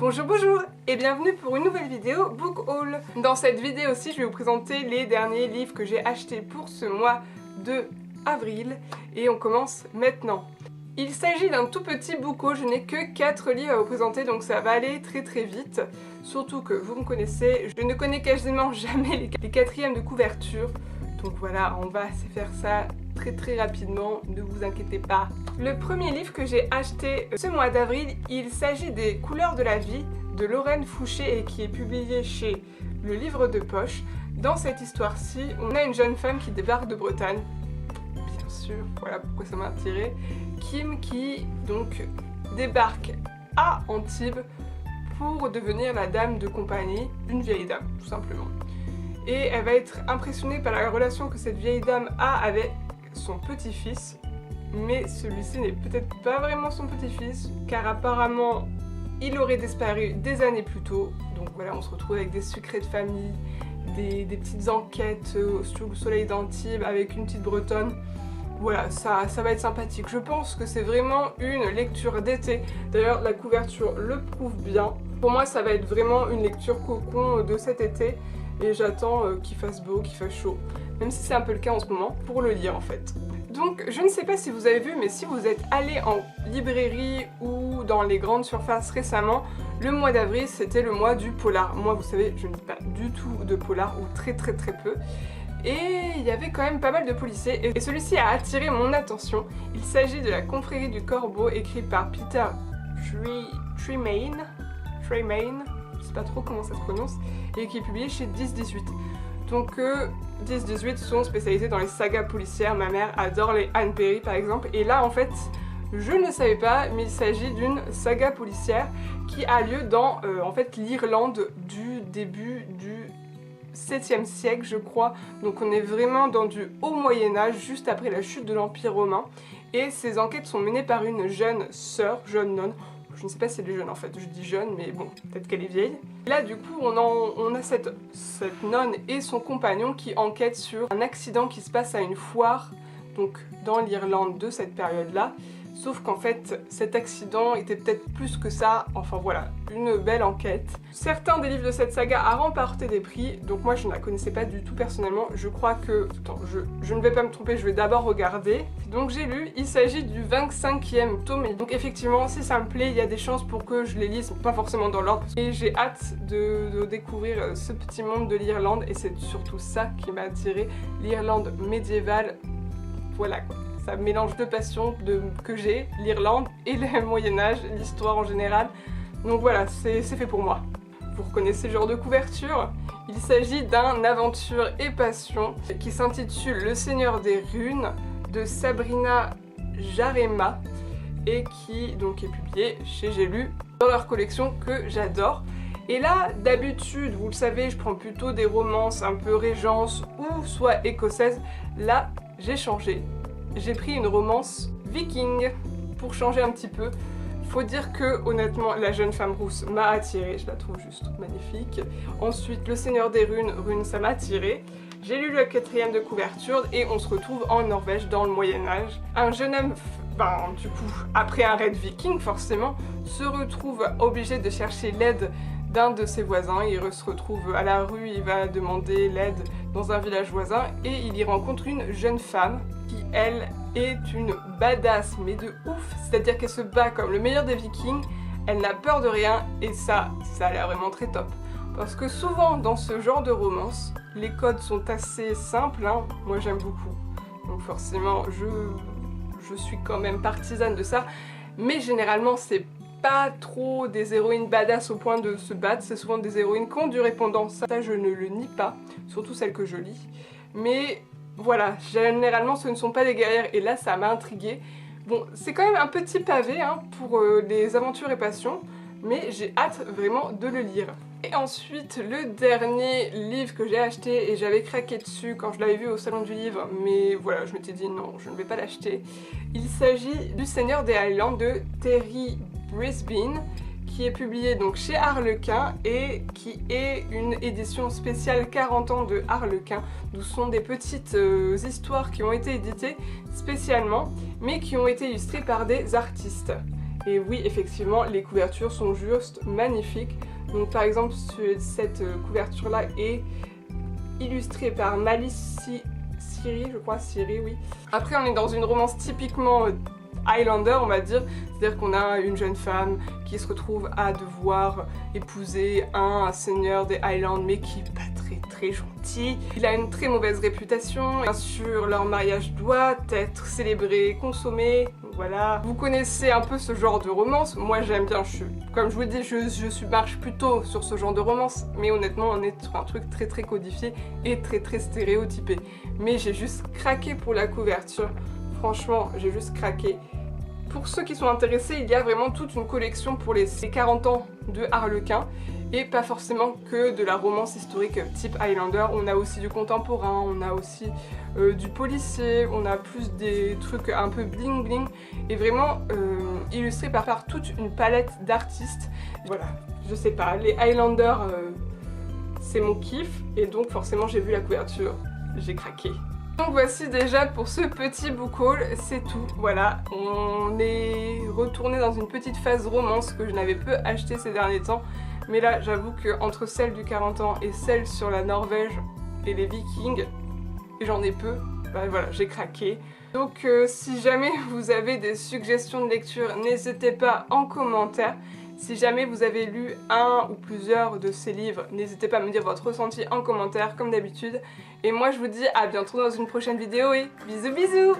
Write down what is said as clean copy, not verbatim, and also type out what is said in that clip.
Bonjour bonjour et bienvenue pour une nouvelle vidéo Book Haul. Dans cette vidéo aussi je vais vous présenter les derniers livres que j'ai achetés pour ce mois de avril et on commence maintenant. Il s'agit d'un tout petit book haul, je n'ai que 4 livres à vous présenter donc ça va aller très vite. Surtout que vous me connaissez, je ne connais quasiment jamais les quatrièmes de couverture. Donc voilà, on va se faire ça très rapidement, ne vous inquiétez pas. Le premier livre que j'ai acheté ce mois d'avril, il s'agit des Couleurs de la vie de Lorraine Fouché et qui est publié chez Le Livre de Poche. Dans cette histoire-ci, on a une jeune femme qui débarque de Bretagne, bien sûr, voilà pourquoi ça m'a attirée, Kim, qui donc débarque à Antibes pour devenir la dame de compagnie d'une vieille dame, tout simplement. Et elle va être impressionnée par la relation que cette vieille dame a avec son petit-fils, mais celui-ci n'est peut-être pas vraiment son petit-fils, car apparemment il aurait disparu des années plus tôt. Donc voilà, on se retrouve avec des secrets de famille, des petites enquêtes sous le soleil d'Antibes avec une petite bretonne. Voilà, ça va être sympathique. Je pense que c'est vraiment une lecture d'été. D'ailleurs, la couverture le prouve bien. Pour moi, ça va être vraiment une lecture cocon de cet été. Et j'attends qu'il fasse beau, qu'il fasse chaud, même si c'est un peu le cas en ce moment, pour le lire en fait. Donc je ne sais pas si vous avez vu, mais si vous êtes allé en librairie ou dans les grandes surfaces récemment, le mois d'avril c'était le mois du polar. Moi vous savez, je ne lis pas du tout de polar, ou très peu. Et il y avait quand même pas mal de policiers, et celui-ci a attiré mon attention. Il s'agit de La Confrérie du Corbeau, écrit par Peter Tremaine, je sais pas trop comment ça se prononce, et qui est publié chez 10-18. Donc 10-18 sont spécialisés dans les sagas policières, ma mère adore les Anne Perry par exemple, et là en fait je ne le savais pas, mais il s'agit d'une saga policière qui a lieu dans en fait l'Irlande du début du 7e siècle je crois, donc on est vraiment dans du haut Moyen-Âge, juste après la chute de l'Empire romain, et ces enquêtes sont menées par une jeune sœur, jeune nonne. Je ne sais pas si elle est jeune en fait, je dis jeune mais bon, peut-être qu'elle est vieille. Et là du coup on a cette nonne et son compagnon qui enquêtent sur un accident qui se passe à une foire, donc dans l'Irlande de cette période-là. Sauf qu'en fait cet accident était peut-être plus que ça, enfin voilà, une belle enquête. Certains des livres de cette saga a remporté des prix, donc moi je ne la connaissais pas du tout personnellement. Je crois que... Attends, je ne vais pas me tromper, je vais d'abord regarder. Donc j'ai lu, il s'agit du 25e tome, et donc effectivement si ça me plaît, il y a des chances pour que je les lise, pas forcément dans l'ordre. Et j'ai hâte de découvrir ce petit monde de l'Irlande, et c'est surtout ça qui m'a attirée, l'Irlande médiévale, voilà quoi. Ça mélange deux passions que j'ai, l'Irlande et le Moyen-Âge, l'histoire en général. Donc voilà, c'est fait pour moi. Vous reconnaissez le genre de couverture? Il s'agit d'un aventure et passion qui s'intitule Le Seigneur des Runes de Sabrina Jarema et qui donc est publié chez J'ai lu dans leur collection que j'adore. Et là, d'habitude, vous le savez, je prends plutôt des romances un peu régence ou soit écossaises. Là, j'ai changé. J'ai pris une romance viking pour changer un petit peu. Faut dire que honnêtement la jeune femme rousse m'a attirée, je la trouve juste magnifique. Ensuite Le Seigneur des Runes, ça m'a attirée. J'ai lu la 4e de couverture et on se retrouve en Norvège dans le Moyen-Âge. Un jeune homme, du coup, après un raid viking forcément, se retrouve obligé de chercher l'aide d'un de ses voisins. Il se retrouve à la rue, il va demander l'aide dans un village voisin et il y rencontre une jeune femme qui, elle, est une badass, mais de ouf. C'est-à-dire qu'elle se bat comme le meilleur des vikings, elle n'a peur de rien et ça a l'air vraiment très top. Parce que souvent dans ce genre de romance, les codes sont assez simples, hein. Moi j'aime beaucoup. Donc forcément je suis quand même partisane de ça, mais généralement c'est pas trop des héroïnes badass au point de se battre, c'est souvent des héroïnes qui ont du répondant, ça je ne le nie pas, surtout celles que je lis. Mais voilà, généralement ce ne sont pas des guerrières et là ça m'a intriguée. Bon, c'est quand même un petit pavé hein, pour les aventures et passions, mais j'ai hâte vraiment de le lire. Et ensuite, le dernier livre que j'ai acheté, et j'avais craqué dessus quand je l'avais vu au salon du livre, mais voilà, je m'étais dit non, je ne vais pas l'acheter. Il s'agit du Seigneur des Highlands de Terry Brisbane, qui est publié donc chez Harlequin et qui est une édition spéciale 40 ans de Harlequin, d'où sont des petites histoires qui ont été éditées spécialement, mais qui ont été illustrées par des artistes. Et oui, effectivement, les couvertures sont juste magnifiques. Donc par exemple, cette couverture-là est illustrée par Malice Siri, je crois, Siri, oui. Après, on est dans une romance typiquement Highlander, on va dire. C'est-à-dire qu'on a une jeune femme qui se retrouve à devoir épouser un seigneur des Highlands, mais qui est pas très gentil. Il a une très mauvaise réputation. Bien sûr, leur mariage doit être célébré, consommé. Voilà. Vous connaissez un peu ce genre de romance. Moi, j'aime bien. Comme je vous le dis, je marche plutôt sur ce genre de romance. Mais honnêtement, on est sur un truc très codifié et très stéréotypé. Mais j'ai juste craqué pour la couverture. Franchement, j'ai juste craqué. Pour ceux qui sont intéressés, il y a vraiment toute une collection pour les 40 ans de Harlequin et pas forcément que de la romance historique type Highlander. On a aussi du contemporain, on a aussi du policier, on a plus des trucs un peu bling bling et vraiment illustrés par toute une palette d'artistes. Voilà, je sais pas, les Highlanders c'est mon kiff et donc forcément j'ai vu la couverture, j'ai craqué. Donc voici déjà pour ce petit book haul, c'est tout, voilà, on est retourné dans une petite phase romance que je n'avais peu acheté ces derniers temps, mais là j'avoue que entre celle du 40 ans et celle sur la Norvège et les Vikings, et j'en ai peu, bah voilà, j'ai craqué. Donc si jamais vous avez des suggestions de lecture, n'hésitez pas en commentaire. Si jamais vous avez lu un ou plusieurs de ces livres, n'hésitez pas à me dire votre ressenti en commentaire comme d'habitude. Et moi je vous dis à bientôt dans une prochaine vidéo et bisous bisous!